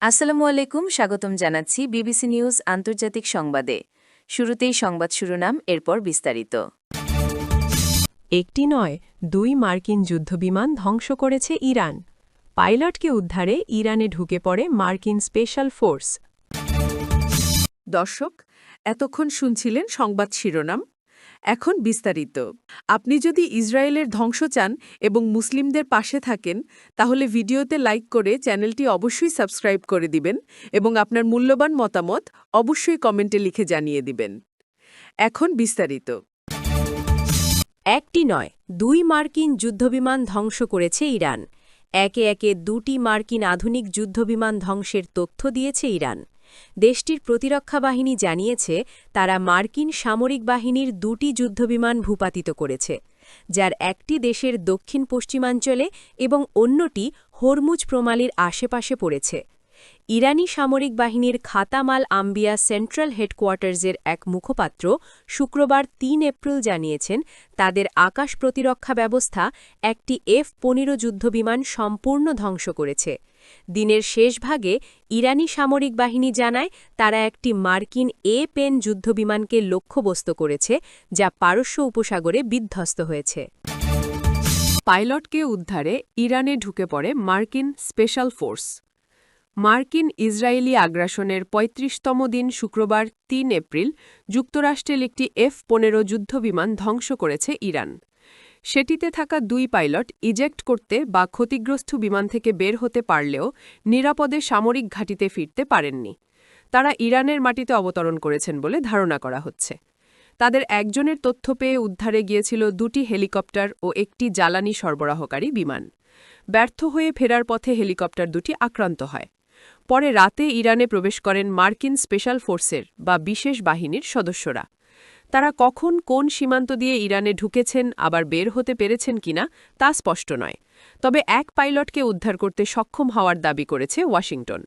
আসসালামু আলাইকুম, স্বাগতম জানাচ্ছি বিবিসি নিউজ আন্তর্জাতিক সংবাদে। শুরুতেই সংবাদ শিরোনাম, এরপর বিস্তারিত। একটি নয়, ২ মার্কিন যুদ্ধবিমান ধ্বংস করেছে ইরান। পাইলটকে উদ্ধারে ইরানে ঢুকে পড়ে মার্কিন স্পেশাল ফোর্স। দর্শক, এতক্ষণ শুনছিলেন সংবাদ শিরোনাম। এখন বিস্তারিত। আপনি যদি ইসরায়েলের ধ্বংস চান এবং মুসলিমদের পাশে থাকেন, তাহলে ভিডিওতে লাইক করে চ্যানেলটি অবশ্যই সাবস্ক্রাইব করে দিবেন এবং আপনার মূল্যবান মতামত অবশ্যই কমেন্টে লিখে জানিয়ে দিবেন। এখন বিস্তারিত। একটি নয়, ২ মার্কিন যুদ্ধবিমান ধ্বংস করেছে ইরান। একে একে ২টি মার্কিন আধুনিক যুদ্ধবিমান ধ্বংসের তথ্য দিয়েছে ইরান। দেশটির প্রতিরক্ষা বাহিনী জানিয়েছে তারা মার্কিন সামরিক বাহিনীর ২টি যুদ্ধবিমান ভূপাতিত করেছে, যার একটি দেশের দক্ষিণ পশ্চিমাঞ্চলে এবং অন্যটি হরমুজ প্রণালীর আশেপাশে পড়েছে। ইরানি সামরিক বাহিনীর খাতামাল আম্বিয়া সেন্ট্রাল হেডকোয়ার্টার্সের এক মুখপাত্র শুক্রবার ৩ এপ্রিল জানিয়েছেন তাদের আকাশ প্রতিরক্ষা ব্যবস্থা একটি F-15 যুদ্ধবিমান সম্পূর্ণ ধ্বংস করেছে। দিনের শেষ ভাগে ইরানি সামরিক বাহিনী জানায় তারা একটি মার্কিন A-10 যুদ্ধবিমানকে লক্ষ্যবস্তু করেছে, যা পারস্য উপসাগরে বিধ্বস্ত হয়েছে। পাইলটকে উদ্ধারে ইরানে ঢুকে পড়ে মার্কিন স্পেশাল ফোর্স। মার্কিন ইসরায়েলি আগ্রাসনের ৩৫তম দিন শুক্রবার ৩ এপ্রিল যুক্তরাষ্ট্রের একটি F-15 যুদ্ধবিমান ধ্বংস করেছে ইরান। সেটিতে থাকা ২ পাইলট ইজেক্ট করতে বা ক্ষতিগ্রস্ত বিমান থেকে বের হতে পারলেও নিরাপদে সামরিক ঘাঁটিতে ফিরতে পারেননি। তারা ইরানের মাটিতে অবতরণ করেছেন বলে ধারণা করা হচ্ছে। তাদের একজনের তথ্য পেয়ে উদ্ধারে গিয়েছিল ২টি হেলিকপ্টার ও একটি জ্বালানি সরবরাহকারী বিমান। ব্যর্থ হয়ে ফেরার পথে হেলিকপ্টার দুটি আক্রান্ত হয়। পরে রাতে ইরানে প্রবেশ করেন মার্কিন স্পেশাল ফোর্সের বা বিশেষ বাহিনীর সদস্যরা। তারা কখন কোন সীমান্ত দিয়ে ইরানে ঢুকেছেন আবার বের হতে পেরেছেন কিনা তা স্পষ্ট নয়, তবে এক পাইলটকে উদ্ধার করতে সক্ষম হওয়ার দাবি করেছে ওয়াশিংটন।